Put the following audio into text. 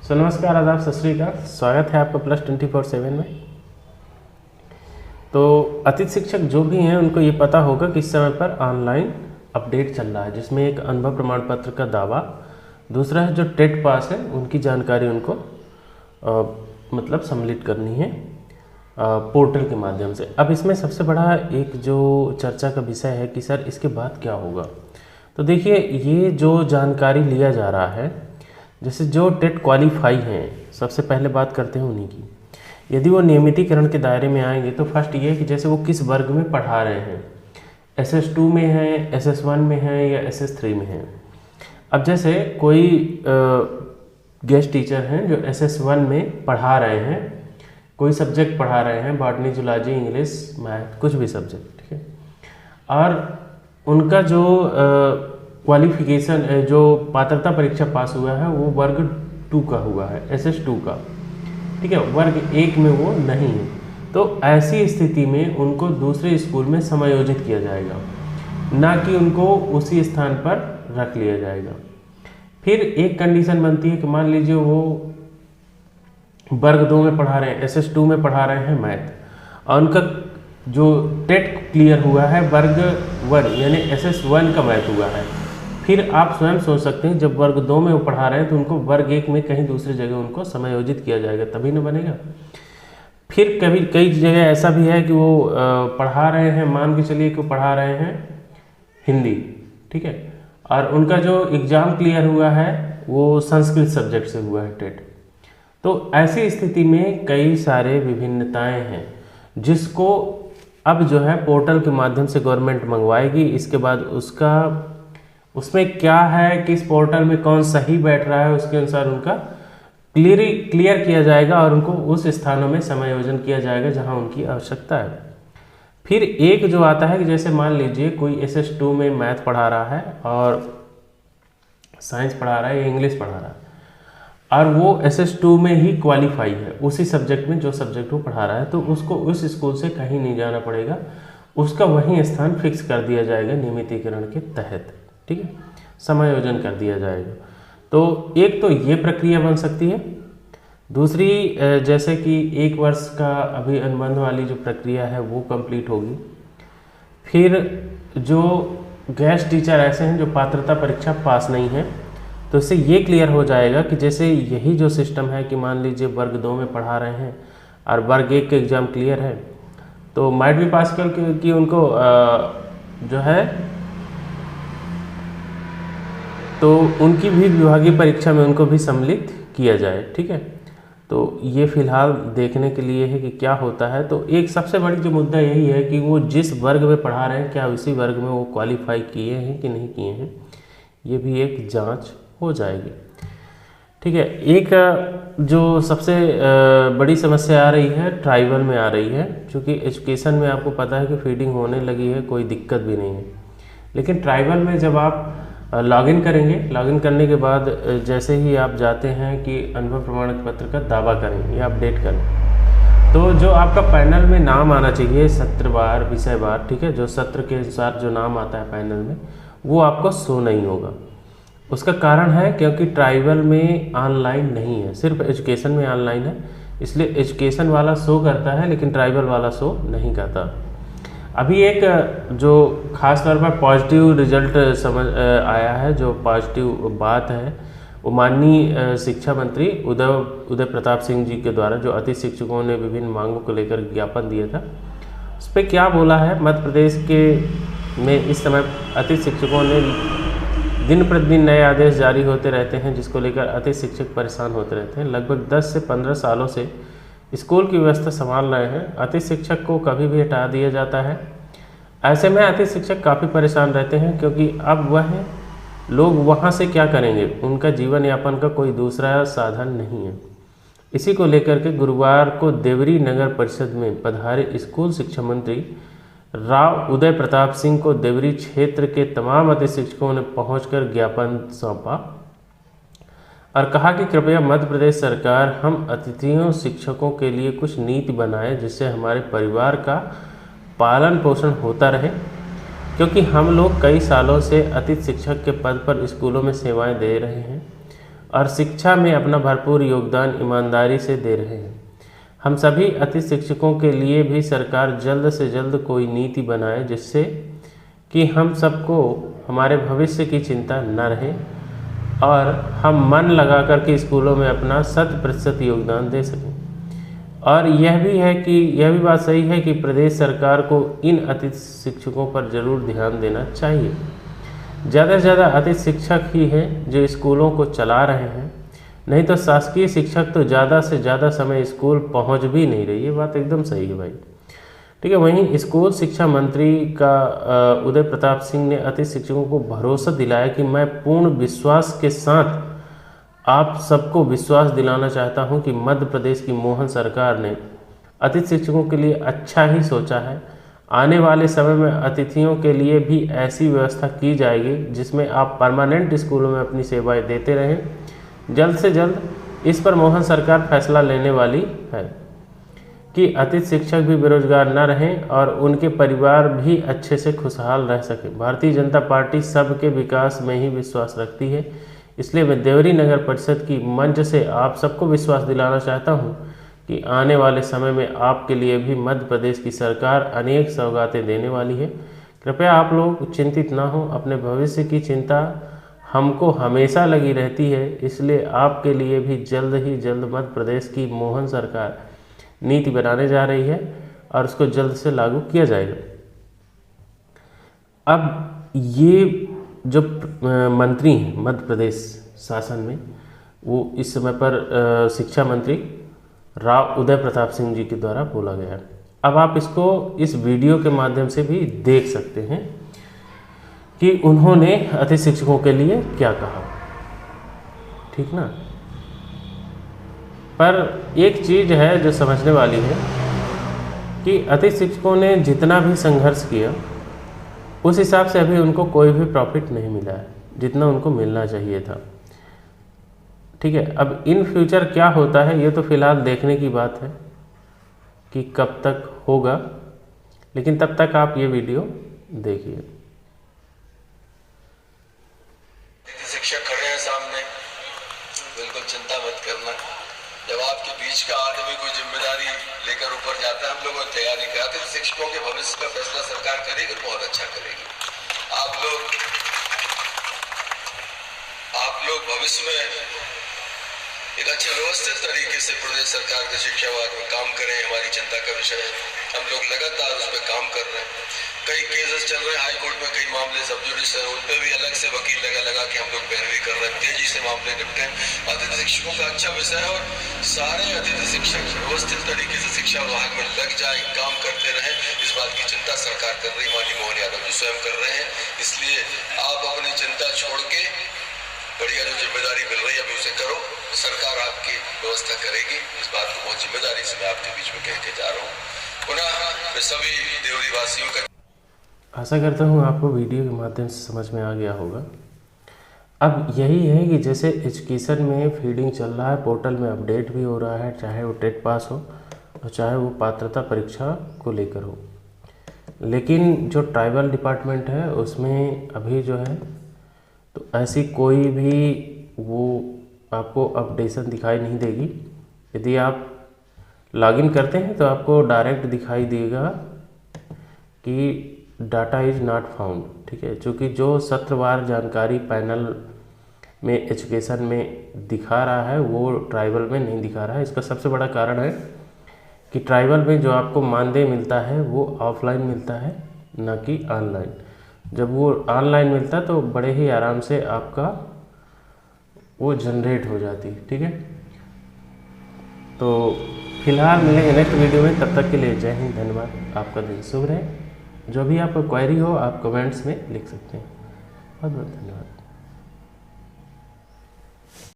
नमस्कार, आदाब, सत श्री अकाल। स्वागत है आपका +24/7 में। तो अतिथि शिक्षक जो भी हैं उनको ये पता होगा कि इस समय पर ऑनलाइन अपडेट चल रहा है, जिसमें एक अनुभव प्रमाण पत्र का दावा, दूसरा है जो टेट पास है उनकी जानकारी उनको मतलब सम्मिलित करनी है पोर्टल के माध्यम से। अब इसमें सबसे बड़ा एक जो चर्चा का विषय है कि सर इसके बाद क्या होगा। तो देखिए, ये जो जानकारी लिया जा रहा है, जैसे जो टेट क्वालिफाई हैं, सबसे पहले बात करते हैं उन्हीं की। यदि वो नियमितीकरण के दायरे में आएंगे तो फर्स्ट ये है कि जैसे वो किस वर्ग में पढ़ा रहे हैं, SS2 में हैं, SS1 में हैं या SS3 में हैं। अब जैसे कोई गेस्ट टीचर हैं जो SS1 में पढ़ा रहे हैं, कोई सब्जेक्ट पढ़ा रहे हैं, बॉटनी, जूलॉजी, इंग्लिश, मैथ, कुछ भी सब्जेक्ट, ठीक है, और उनका जो क्वालिफिकेशन जो पात्रता परीक्षा पास हुआ है वो वर्ग 2 का हुआ है, SS2 का, ठीक है, वर्ग 1 में वो नहीं है। तो ऐसी स्थिति में उनको दूसरे स्कूल में समायोजित किया जाएगा, ना कि उनको उसी स्थान पर रख लिया जाएगा। फिर एक कंडीशन बनती है कि मान लीजिए वो वर्ग 2 में पढ़ा रहे हैं, SS2 में पढ़ा रहे हैं मैथ, और उनका जो टेट क्लियर हुआ है वर्ग 1 यानी SS1 का मैथ हुआ है। फिर आप स्वयं सोच सकते हैं, जब वर्ग 2 में वो पढ़ा रहे हैं तो उनको वर्ग 1 में कहीं दूसरी जगह उनको समायोजित किया जाएगा, तभी ना बनेगा। फिर कभी कई जगह ऐसा भी है कि वो पढ़ा रहे हैं, मान के चलिए कि वो पढ़ा रहे हैं हिंदी, ठीक है, और उनका जो एग्ज़ाम क्लियर हुआ है वो संस्कृत सब्जेक्ट से हुआ है टेट। तो ऐसी स्थिति में कई सारे विभिन्नताएं हैं जिसको अब जो है पोर्टल के माध्यम से गवर्नमेंट मंगवाएगी। इसके बाद उसमें क्या है, किस पोर्टल में कौन सही बैठ रहा है, उसके अनुसार उनका क्लियर किया जाएगा और उनको उस स्थानों में समायोजन किया जाएगा जहां उनकी आवश्यकता है। फिर एक जो आता है कि जैसे मान लीजिए कोई SS2 में मैथ पढ़ा रहा है और साइंस पढ़ा रहा है या इंग्लिश पढ़ा रहा है, और वो SS2 में ही क्वालिफाई है उसी सब्जेक्ट में, जो सब्जेक्ट वो पढ़ा रहा है, तो उसको उस स्कूल से कहीं नहीं जाना पड़ेगा, उसका वहीं स्थान फिक्स कर दिया जाएगा नियमितीकरण के तहत, ठीक है, समायोजन कर दिया जाएगा। तो एक तो ये प्रक्रिया बन सकती है। दूसरी, जैसे कि 1 वर्ष का अभी अनुबंध वाली जो प्रक्रिया है वो कंप्लीट होगी। फिर जो गेस्ट टीचर ऐसे हैं जो पात्रता परीक्षा पास नहीं है, तो इससे ये क्लियर हो जाएगा कि जैसे यही जो सिस्टम है कि मान लीजिए वर्ग 2 में पढ़ा रहे हैं और वर्ग 1 के एग्ज़ाम क्लियर है, तो माइट भी पास कि उनको जो है तो उनकी भी विभागीय परीक्षा में उनको भी सम्मिलित किया जाए, ठीक है। तो ये फिलहाल देखने के लिए है कि क्या होता है। तो एक सबसे बड़ी जो मुद्दा यही है कि वो जिस वर्ग में पढ़ा रहे हैं, क्या उसी वर्ग में वो क्वालिफाई किए हैं कि नहीं किए हैं, ये भी एक जांच हो जाएगी, ठीक है। एक जो सबसे बड़ी समस्या आ रही है ट्राइबल में आ रही है, क्योंकि एजुकेशन में आपको पता है कि फीडिंग होने लगी है, कोई दिक्कत भी नहीं है, लेकिन ट्राइबल में जब आप लॉगिन करेंगे, लॉगिन करने के बाद जैसे ही आप जाते हैं कि अनुभव प्रमाण पत्र का दावा करें या अपडेट करें, तो जो आपका पैनल में नाम आना चाहिए सत्रवार, विषयवार, ठीक है, जो सत्र के अनुसार जो नाम आता है पैनल में, वो आपको शो नहीं होगा। उसका कारण है क्योंकि ट्राइबल में ऑनलाइन नहीं है, सिर्फ एजुकेशन में ऑनलाइन है, इसलिए एजुकेशन वाला शो करता है लेकिन ट्राइबल वाला शो नहीं करता। अभी एक जो खास तौर पर पॉजिटिव रिजल्ट आया है, जो पॉजिटिव बात है, वो माननीय शिक्षा मंत्री उदय प्रताप सिंह जी के द्वारा जो अतिथि शिक्षकों ने विभिन्न मांगों को लेकर ज्ञापन दिया था, उस पर क्या बोला है। मध्य प्रदेश के में इस समय अतिथि शिक्षकों ने दिन प्रतिदिन नए आदेश जारी होते रहते हैं, जिसको लेकर अतिथि शिक्षक परेशान होते रहते हैं। लगभग 10 से 15 सालों से स्कूल की व्यवस्था संभाल रहे हैं, अतिथि शिक्षक को कभी भी हटा दिया जाता है। ऐसे में अतिथि शिक्षक काफ़ी परेशान रहते हैं, क्योंकि अब वह लोग वहाँ से क्या करेंगे, उनका जीवन यापन का कोई दूसरा साधन नहीं है। इसी को लेकर के गुरुवार को देवरी नगर परिषद में पधारे स्कूल शिक्षा मंत्री राव उदय प्रताप सिंह को देवरी क्षेत्र के तमाम अतिथि शिक्षकों ने पहुंचकर ज्ञापन सौंपा और कहा कि कृपया मध्य प्रदेश सरकार हम अतिथियों शिक्षकों के लिए कुछ नीति बनाए, जिससे हमारे परिवार का पालन पोषण होता रहे, क्योंकि हम लोग कई सालों से अतिथि शिक्षक के पद पर स्कूलों में सेवाएं दे रहे हैं। और शिक्षा में अपना भरपूर योगदान ईमानदारी से दे रहे हैं। हम सभी अतिथि शिक्षकों के लिए भी सरकार जल्द से जल्द कोई नीति बनाए जिससे कि हम सबको हमारे भविष्य की चिंता न रहे और हम मन लगा कर के स्कूलों में अपना 100% योगदान दे सकें। और यह भी बात सही है कि प्रदेश सरकार को इन अतिथि शिक्षकों पर ज़रूर ध्यान देना चाहिए। ज़्यादा से ज़्यादा अतिथि शिक्षक ही हैं जो स्कूलों को चला रहे हैं, नहीं तो शासकीय शिक्षक तो ज़्यादा से ज़्यादा समय स्कूल पहुंच भी नहीं रही। ये बात एकदम सही है भाई, ठीक है। वहीं स्कूल शिक्षा मंत्री का उदय प्रताप सिंह ने अतिथि शिक्षकों को भरोसा दिलाया कि मैं पूर्ण विश्वास के साथ आप सबको विश्वास दिलाना चाहता हूं कि मध्य प्रदेश की मोहन सरकार ने अतिथि शिक्षकों के लिए अच्छा ही सोचा है। आने वाले समय में अतिथियों के लिए भी ऐसी व्यवस्था की जाएगी जिसमें आप परमानेंट स्कूलों में अपनी सेवाएं देते रहें। जल्द से जल्द इस पर मोहन सरकार फैसला लेने वाली है कि अतिथि शिक्षक भी बेरोजगार न रहें और उनके परिवार भी अच्छे से खुशहाल रह सकें। भारतीय जनता पार्टी सबके विकास में ही विश्वास रखती है, इसलिए मैं देवरी नगर परिषद की मंच से आप सबको विश्वास दिलाना चाहता हूं कि आने वाले समय में आपके लिए भी मध्य प्रदेश की सरकार अनेक सौगातें देने वाली है। कृपया आप लोग चिंतित ना हो, अपने भविष्य की चिंता हमको हमेशा लगी रहती है, इसलिए आपके लिए भी जल्द ही जल्द मध्य प्रदेश की मोहन सरकार नीति बनाने जा रही है और उसको जल्द से लागू किया जाएगा। अब ये जो मंत्री हैं मध्य प्रदेश शासन में, वो इस समय पर शिक्षा मंत्री राव उदय प्रताप सिंह जी के द्वारा बोला गया है। अब आप इसको इस वीडियो के माध्यम से भी देख सकते हैं कि उन्होंने अतिथि शिक्षकों के लिए क्या कहा, ठीक ना। पर एक चीज़ है जो समझने वाली है कि अतिथि शिक्षकों ने जितना भी संघर्ष किया उस हिसाब से अभी उनको कोई भी प्रॉफिट नहीं मिला है जितना उनको मिलना चाहिए था, ठीक है। अब इन फ्यूचर क्या होता है ये तो फिलहाल देखने की बात है कि कब तक होगा, लेकिन तब तक आप ये वीडियो देखिए। शिक्षक खड़े हैं सामने, बिल्कुल चिंता मत करना। जब आपके बीच का आदमी कोई जिम्मेदारी लेकर ऊपर जाता है, हम लोगों ने तैयारी कराते हैं। शिक्षकों के भविष्य का फैसला सरकार करेगी, बहुत अच्छा करेगी। आप लोग भविष्य में एक अच्छे व्यवस्थित तरीके से प्रदेश सरकार के शिक्षा विभाग में काम करें, हमारी चिंता का विषय है। हम लोग लगातार उस पर काम कर रहे हैं। कई केसेस चल रहे हैं हाई कोर्ट में, कई मामले सब जुडिस हैं, उन पर भी अलग से वकील लगा के हम लोग पैरवी कर रहे हैं, तेजी से मामले निपटे। अतिथि शिक्षकों का अच्छा विषय है और सारे अतिथि शिक्षक व्यवस्थित तरीके से शिक्षा विभाग में लग जाए, काम करते रहे, इस बात की चिंता सरकार कर रही, माननीय मोहन यादव जी स्वयं कर रहे हैं। इसलिए आप अपनी चिंता छोड़ के बढ़िया जो जिम्मेदारी मिल रही है अभी उसे करो, सरकार आपकी व्यवस्था करेगी। इस बात को बहुत जिम्मेदारी से मैं आपके बीच में कह के जा रहा हूँ। पुनः मैं सभी देवरी वासियों का आशा करता हूँ आपको वीडियो के माध्यम से समझ में आ गया होगा। अब यही है कि जैसे एजुकेशन में फीडिंग चल रहा है, पोर्टल में अपडेट भी हो रहा है, चाहे वो टेट पास हो और चाहे वो पात्रता परीक्षा को लेकर हो। लेकिन जो ट्राइबल डिपार्टमेंट है उसमें अभी जो है तो ऐसी कोई भी वो आपको अपडेशन दिखाई नहीं देगी। यदि आप लॉगिन करते हैं तो आपको डायरेक्ट दिखाई देगा कि डाटा इज़ नॉट फाउंड, ठीक है। चूँकि जो सत्रवार जानकारी पैनल में एजुकेशन में दिखा रहा है वो ट्राइबल में नहीं दिखा रहा है। इसका सबसे बड़ा कारण है कि ट्राइबल में जो आपको मानदेय मिलता है वो ऑफलाइन मिलता है, ना कि ऑनलाइन। जब वो ऑनलाइन मिलता है तो बड़े ही आराम से आपका वो जनरेट हो जाती है, ठीक है। तो फिलहाल मिलेंगे नेक्स्ट वीडियो में, तब तक के लिए जय हिंद, धन्यवाद। आपका दिन शुभ रहे। जो भी आपको क्वेरी हो आप कमेंट्स में लिख सकते हैं। बहुत बहुत धन्यवाद।